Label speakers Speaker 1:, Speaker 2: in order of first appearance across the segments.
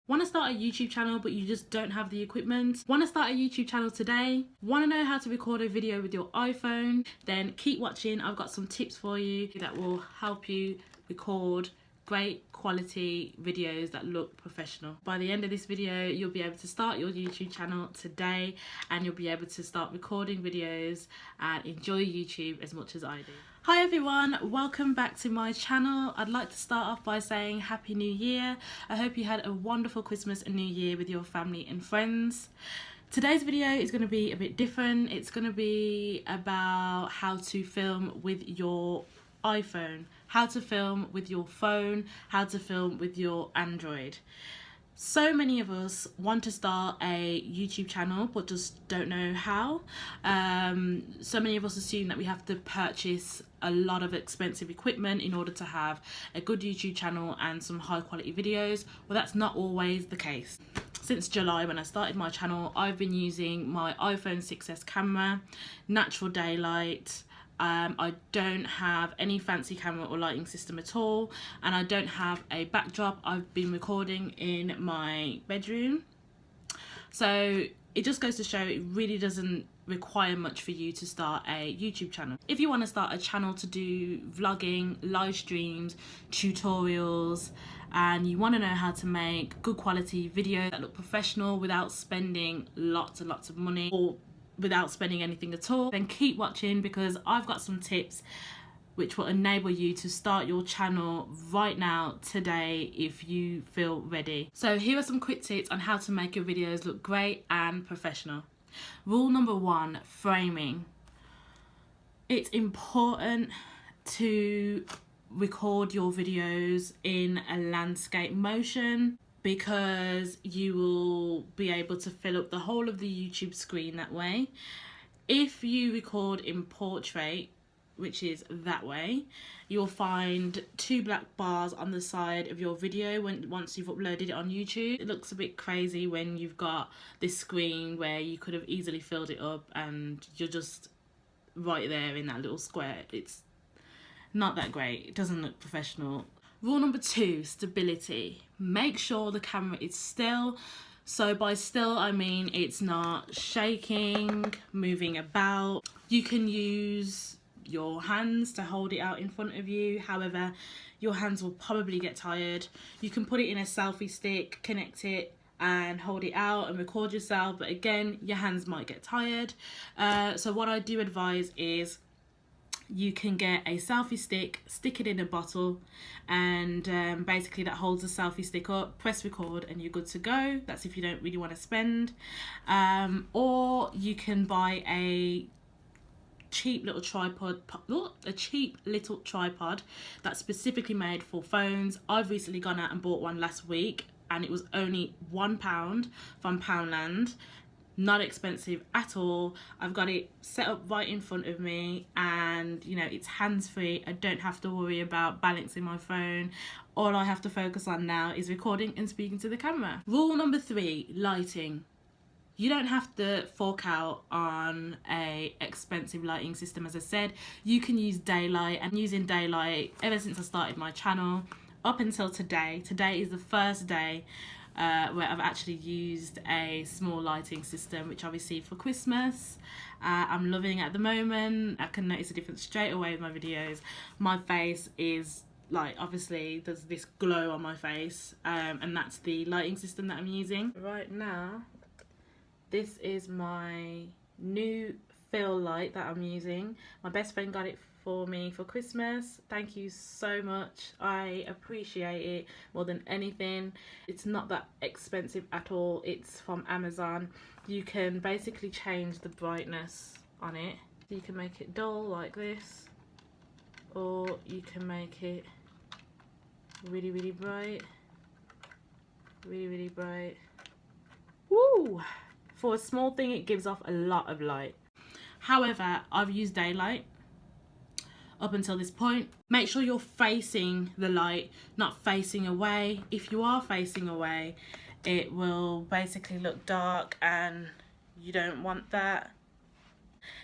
Speaker 1: Want to start a YouTube channel but you just don't have the equipment? Want to start a YouTube channel today? Want to know how to record a video with your iPhone? Then keep watching. I've got some tips for you that will help you record great quality videos that look professional. By the end of this video, you'll be able to start your YouTube channel today and you'll be able to start recording videos and enjoy YouTube as much as I do. Hi everyone, welcome back to my channel. I'd like to start off by saying Happy New Year. I hope you had a wonderful Christmas and New Year with your family and friends. Today's video is going to be a bit different. It's going to be about how to film with your iPhone, how to film with your phone, how to film with your Android. So many of us want to start a YouTube channel but just don't know how. So many of us assume that we have to purchase a lot of expensive equipment in order to have a good YouTube channel and some high quality videos. Well, that's not always the case. Since July, when I started my channel, I've been using my iPhone 6s camera, natural daylight. I don't have any fancy camera or lighting system at all, and I don't have a backdrop. I've been recording in my bedroom, so it just goes to show it really doesn't require much for you to start a YouTube channel. If you want to start a channel to do vlogging, live streams, tutorials, and you want to know how to make good quality videos that look professional without spending lots and lots of money or without spending anything at all, then keep watching, because I've got some tips which will enable you to start your channel right now, today, if you feel ready. So here are some quick tips on how to make your videos look great and professional. Rule number 1, framing. It's important to record your videos in a landscape motion, because you will be able to fill up the whole of the YouTube screen that way. If you record in portrait, which is that way, you'll find 2 black bars on the side of your video once you've uploaded it on YouTube. It looks a bit crazy when you've got this screen where you could have easily filled it up and you're just right there in that little square. It's not that great. It doesn't look professional. Rule number 2, stability. Make sure the camera is still. So by still, I mean it's not shaking, moving about. You can use your hands to hold it out in front of you. However, your hands will probably get tired. You can put it in a selfie stick, connect it and hold it out and record yourself. But again, your hands might get tired. So what I do advise is you can get a selfie stick, stick it in a bottle, and basically that holds the selfie stick up, press record and you're good to go. That's if you don't really want to spend. Or you can buy a cheap little tripod that's specifically made for phones. I've recently gone out and bought one last week and it was only £1 from Poundland. Not expensive at all. I've got it set up right in front of me and you know, it's hands-free. I don't have to worry about balancing my phone. All I have to focus on now is recording and speaking to the camera. Rule number 3, lighting. You don't have to fork out on a expensive lighting system. As I said, you can use daylight, and using daylight ever since I started my channel up until today. Today is the first day where I've actually used a small lighting system, which I received for Christmas. I'm loving it at the moment. I can notice a difference straight away with my videos. My face is like, obviously there's this glow on my face, and that's the lighting system that I'm using. Right now, this is my new fill light that I'm using. My best friend got it for me for Christmas. Thank you so much. I appreciate it more than anything. It's not that expensive at all. It's from Amazon. You can basically change the brightness on it. You can make it dull like this, or you can make it really, really bright. Really, really bright. Woo! For a small thing, it gives off a lot of light. However, I've used daylight up until this point. Make sure you're facing the light, not facing away. If you are facing away, it will basically look dark and you don't want that.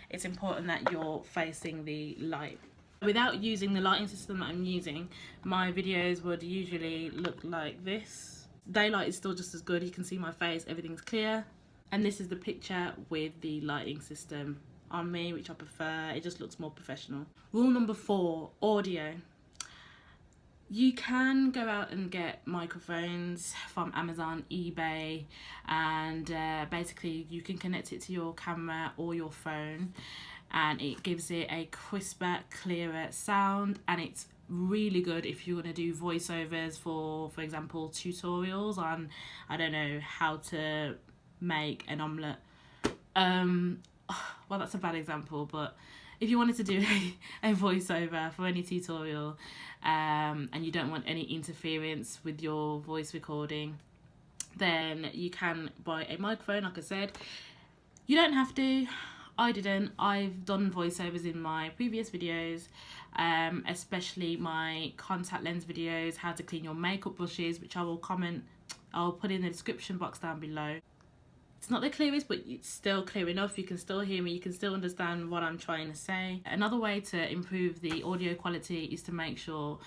Speaker 1: It's important that you're facing the light. Without using the lighting system that I'm using, my videos would usually look like this. Daylight is still just as good. You can see my face, everything's clear. And this is the picture with the lighting system on me, which I prefer. It just looks more professional. Rule number 4, audio. You can go out and get microphones from Amazon, eBay, and basically you can connect it to your camera or your phone, and it gives it a crisper, clearer sound, and it's really good if you're going to do voiceovers for example, tutorials on, I don't know, how to make an omelette. Well, that's a bad example, but if you wanted to do a voiceover for any tutorial, and you don't want any interference with your voice recording, then you can buy a microphone, like I said. You don't have to. I didn't. I've done voiceovers in my previous videos, especially my contact lens videos, how to clean your makeup brushes, which I'll put in the description box down below. It's not the clearest, but it's still clear enough. You can still hear me, you can still understand what I'm trying to say. Another way to improve the audio quality is to make sure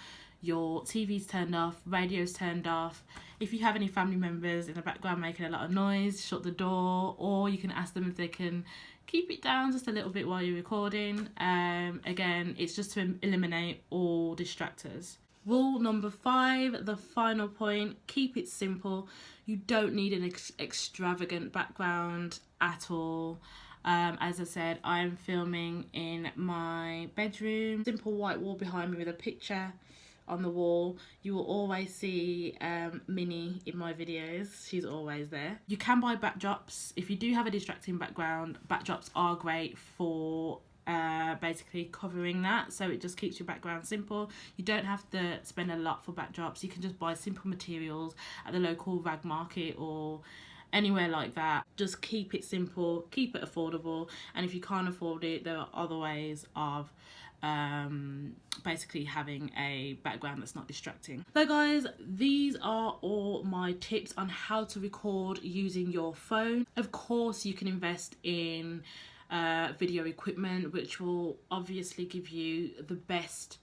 Speaker 1: your TV's turned off, radio's turned off. If you have any family members in the background making a lot of noise, shut the door, or you can ask them if they can keep it down just a little bit while you're recording. Again, it's just to eliminate all distractors. Rule number 5, the final point, keep it simple. You don't need an extravagant background at all. As I said, I'm filming in my bedroom. Simple white wall behind me with a picture on the wall. You will always see Minnie in my videos. She's always there. You can buy backdrops. If you do have a distracting background, backdrops are great for basically covering that, so it just keeps your background simple. You don't have to spend a lot for backdrops. You can just buy simple materials at the local rag market or anywhere like that. Just keep it simple, keep it affordable, and if you can't afford it, there are other ways of basically having a background that's not distracting. So guys, these are all my tips on how to record using your phone. Of course, you can invest in video equipment, which will obviously give you the best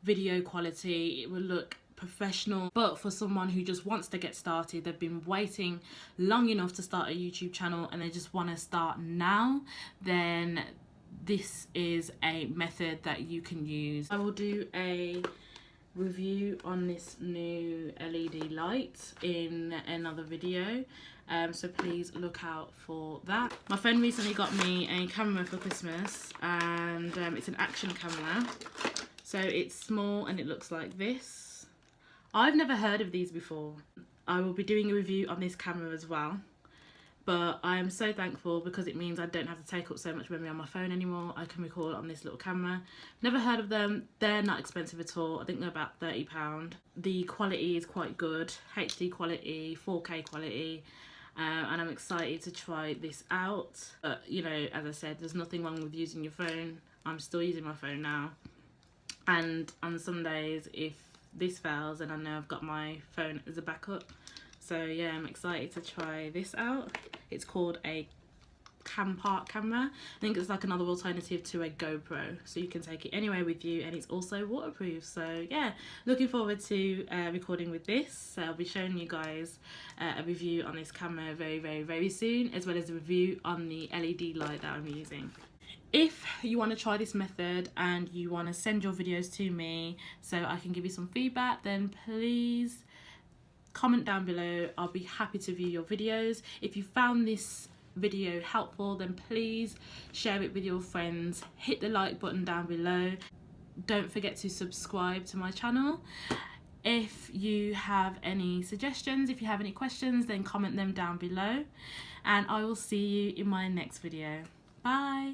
Speaker 1: video quality. It will look professional, but for someone who just wants to get started, they've been waiting long enough to start a YouTube channel and they just want to start now, then this is a method that you can use. I will do a review on this new LED light in another video, so please look out for that. My friend recently got me a camera for Christmas, and it's an action camera, so it's small and it looks like this. I've never heard of these before. I will be doing a review on this camera as well, but I am so thankful because it means I don't have to take up so much memory on my phone anymore. I can record on this little camera. Never heard of them. They're not expensive at all. I think they're about £30. The quality is quite good, HD quality, 4K quality, and I'm excited to try this out. But you know, as I said, there's nothing wrong with using your phone. I'm still using my phone now, and on some days if this fails, then I know I've got my phone as a backup. So yeah, I'm excited to try this out. It's called a cam park camera. I think it's like another alternative to a GoPro, so you can take it anywhere with you, and it's also waterproof. So yeah, looking forward to recording with this. So I'll be showing you guys a review on this camera very soon, as well as a review on the LED light that I'm using. If you want to try this method and you want to send your videos to me so I can give you some feedback, then please comment down below. I'll be happy to view your videos. If you found this video helpful, then please share it with your friends. Hit the like button down below. Don't forget to subscribe to my channel. If you have any suggestions, if you have any questions, then comment them down below, and I will see you in my next video. Bye.